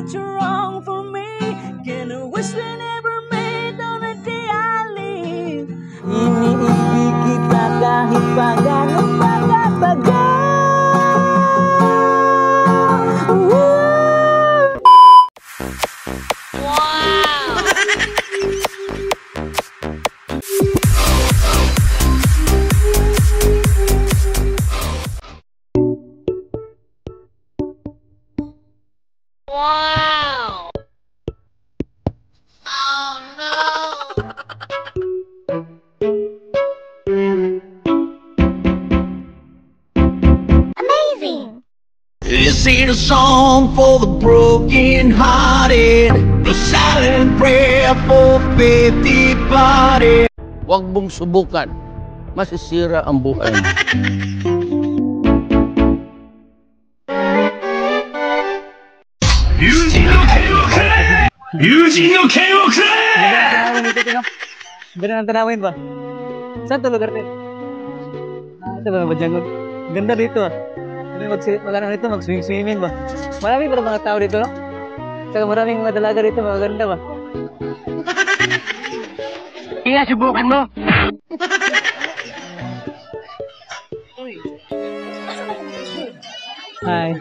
what you're wrong for me. Can I wish we never made on the day I leave. Iniibig kita kahit pa gano'ng baga-baga. Wow! Oh no! Amazing! This ain't a song for the broken-hearted, the silent prayer for faith departed. Huwag mong subukan, masisira ang buhay mo. Ganda ng tanawin ba? Saan ito lugar din? Ito ba Badyangon? Ganda dito ah. Mag-ano dito, mag-swimming ba? Marami pa mga tao dito no? Saka maraming mga dalaga dito, maganda ba? Kaya subukan mo! Hi.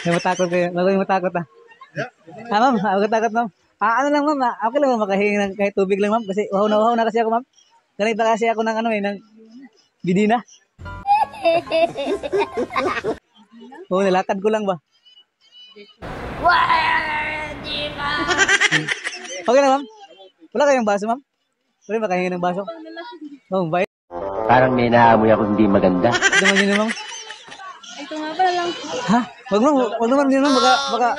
May matakot kayo. Magawin matakot ah. Ma'am, takot ma'am. Ano lang ma'am, okay lang ma'am, makahingi ng kahit tubig lang ma'am. Kasi uhaw na kasi ako ma'am. Ganito kasi ako ng ng bidina. Nalakad ko lang ba? Okay na ma'am. Wala kayong baso ma'am? Pwede makahingi ng baso? Bayad. Parang may naamoy ako hindi maganda. Ito naman yun ma'am. Ito nga pala lang. Ha? Wag naman din ma'am. Baka.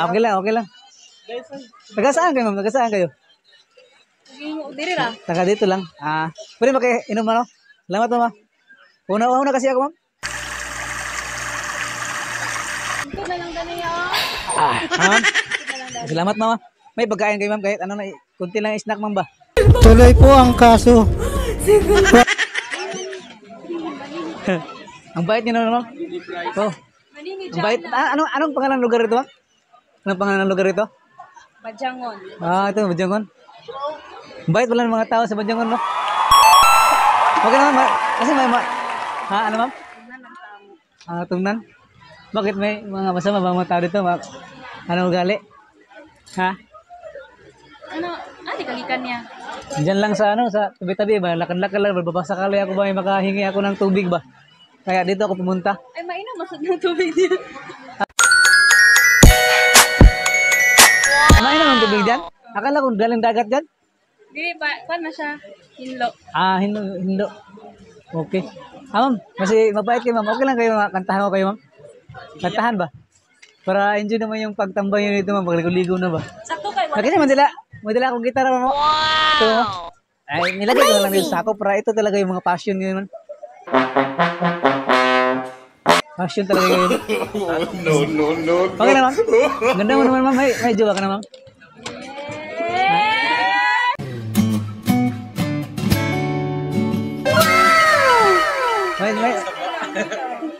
Okay lang. Taga saan kayo ma'am? Taga saan kayo? Diri ra. Taga dito lang. Pwede makiinom ano? Salamat ma'am. Una kasi ako ma'am. Ito na lang ganiya. Ma'am. Salamat ma'am. May pagkain kayo ma'am kahit ano na kunti lang snack ma'am ba? Tuloy po ang kaso. Ang bait niyo naman ma'am. Oh. Ang bait. Anong pangalan ng lugar ito ma'am? Anong pangalan ng lugar ito? Badyangon. Ito Badyangon. Ang bait pala ng mga tao sa Badyangon no? Okay naman kasi may ano ma'am? Tungnan. Bakit may mga masama ba mga tao dito? Ano ugali? Ha? Kalikan niya. Diyan lang sa sa tabi-tabi ba, lakad-lakad lang, babasa kali ako ba, may makahingi ako ng tubig ba. Kaya dito ako pumunta. Ay, mainom masud ng tubig dito. Mainom ng tubig diyan? Akala ko galing dagat diyan. Dili pa, kuan na siya. Hinlo. Hindo. Okay. Ma'am, kasi mabait kayo ma'am. Okay lang kayo, kantahan ko kayo ma'am. Kantahan ba? Para enjoy naman yung pagtambay nyo dito ma'am, pagligo-ligo na ba? Sakto kayo. Lagi naman madala akong gitara mo. Ito mo. Ay, nilagay ko lang yung sako para ito talaga yung mga passion yun. Passion talaga yun. No. Okay naman. Ganda mo naman ma'am. May jowa ka na ma'am.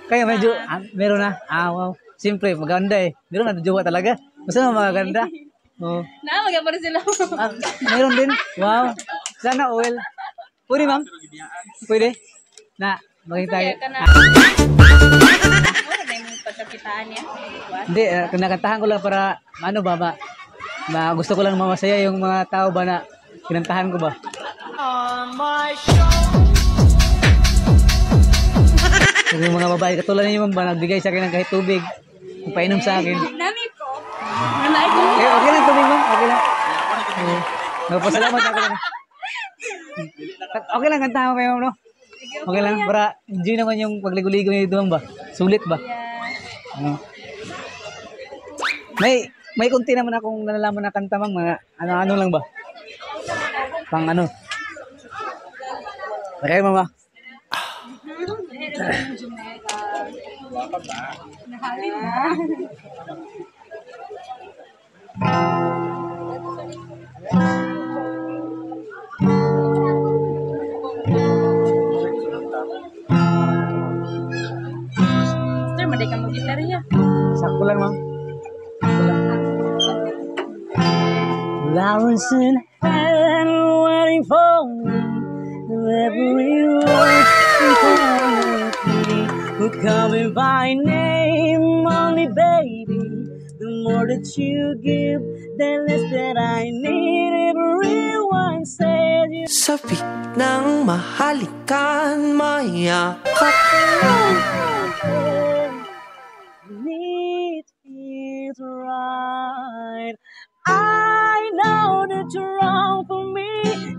Kaya medyo, meron na. Wow. Siyempre, maganda eh. Meron na jowa talaga. Basta maganda. Oh. Magyan pa rin sila. Meron din. Wow. Sana oil. Pwede ma'am? Pwede? Maging tayo. May pagkakitaan niya. Hindi, kinakantahan ko lang para, gusto ko lang mamasaya yung mga tao ba na kinantahan ko ba. Yung mga babae, katulad niyo ma'am ba, nagbigay sa akin ng kahit tubig. Painom sa akin. Nami ko. Nanay ko. Okay lang tubig ma'am, okay lang. Nagpasalamat ako lang. Okay lang, kantahan ko kayo ma'am, no? Okay lang, para enjoy naman yung pagligo-ligo niyo dito ma'am ba? Sulit ba? May kunti naman akong nalalaman na kanta ma'am, mga ano lang ba? Pang ano? Okay ma'am ba? lang, ma'am. Flowers in hand waiting for me. Every word will call me by name, only baby. The more that you give, the less that I need. Everyone says you Sabik ng mahalikan, mayakap. need is right. I know that you're wrong for me.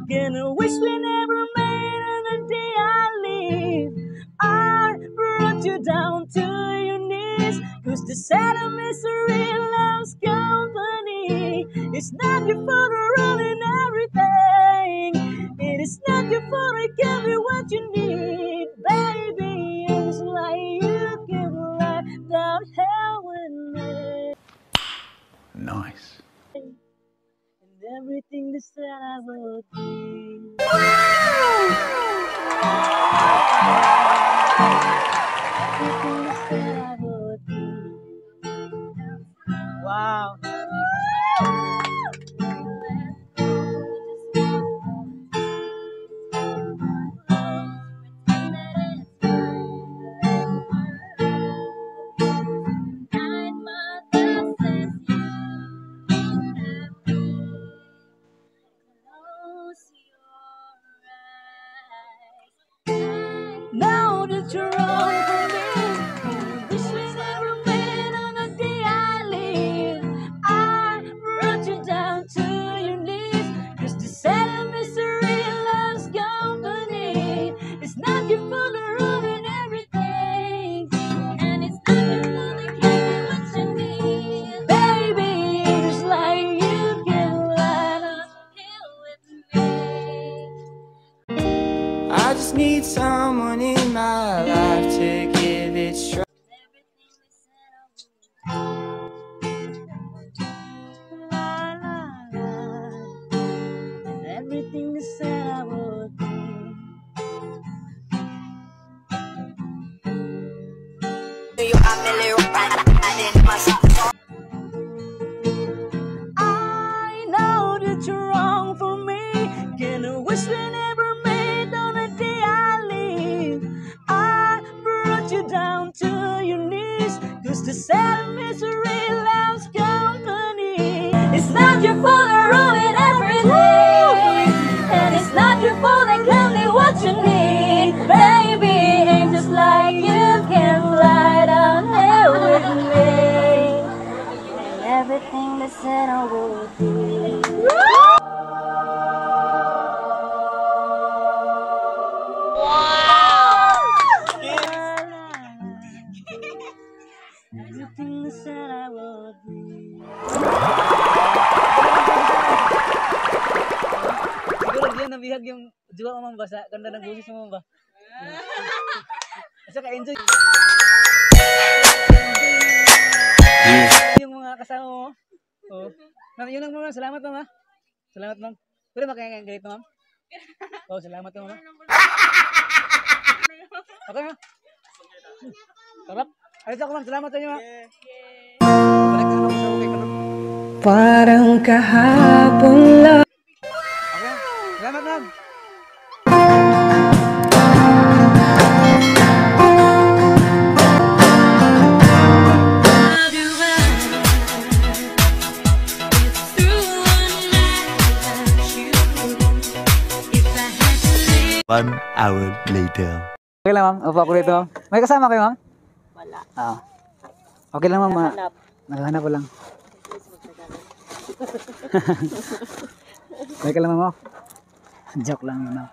Gonna wish we never made it the day I leave. I brought you down to your knees. Cause the sad of misery loves company. It's not your fault to ruin everything. It is not your fault to give me what you need. Baby, it's like you can lie down hell with me. Nice. And everything that said I would be. Everything that said I would be. Wow. Now that you're wrong for me, wish we never met on the day I leave. I brought you down to your knees. Cause the sad of misery loves company. It's not your fault to ruin everything. And it's not your fault to give me what you need. Baby, just like you can light up here with me. I just need someone in my life to give it strength. La, la, la. Everything they said I would be. I know that you're wrong for me. Gonna wish we never made on the day I leave. I brought you down to your knees. Cause the sad misery loves company. It's not your fault to ruin everything. And it's not your fault to give me what you need. Baby, ain't just like you can fly down here with me. And everything they said I would be. Everything they said I would be. Siguro diyan nabihag yung juwa mo mambasa. Ganda ng busis mo mamba. Asa ka-enjoy. Yung mga kasama mo. Oh. Ma'am, yun lang ma'am. Salamat ma'am. Salamat ma'am. Pwede makakain ganito ma'am? Oh, salamat ma'am. Okay ma'am. Sarap. Ayos ako ma'am. Salamat sa inyo ma'am. Balik na naman sa okay ma'am. Parang kahapon lang. Okay. Salamat ma'am. One hour later. Okay lang ma'am. Upo ako dito ma'am. May kasama kayo ma'am? Wala. Okay lang ma'am. Naghahanap ko lang. Okay lang ma'am. Joke lang yun ma'am.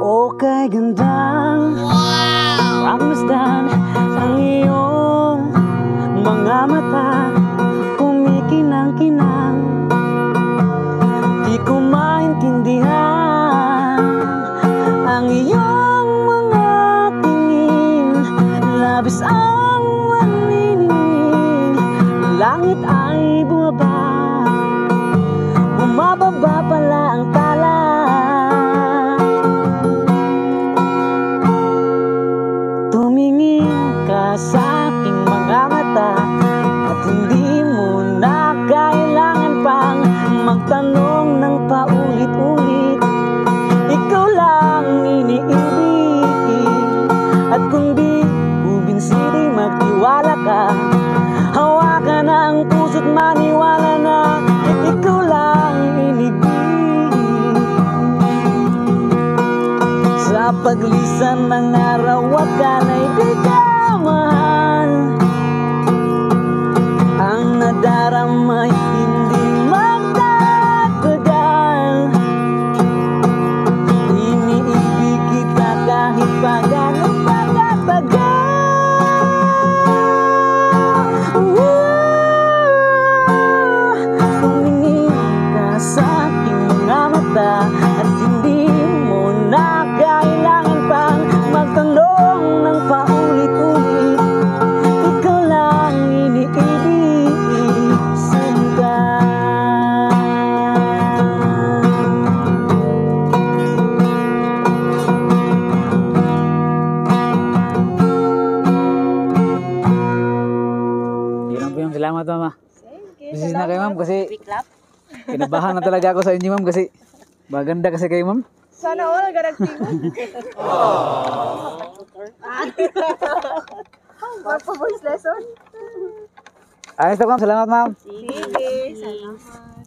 Okay, gandang pagmasdan ang iyong mga mata, kumikinang-kinang. Di ko maintindihan ang iyong mga tingin, labis ang mga paglisan ng araw, wakana'y di ka mahal. Ang nadaramay hindi magtatagal. Iniibig kita kahit pa gano'n pagkatagal. Tumingin ka sa aking mga mata at hindi mo na kailangan pang magtanong ng paulit-ulit. Ikaw lang iniibig, sinta. Yun po yung salamat, mama. Bisis na kayo, ma'am, kasi kinabahan na talaga ako sa inyo, ma'am, kasi maganda kasi kayo, ma'am. Sana all nagagtingon. Voice lesson. Ayos na, ma'am. Salamat, ma'am. Sige, salamat.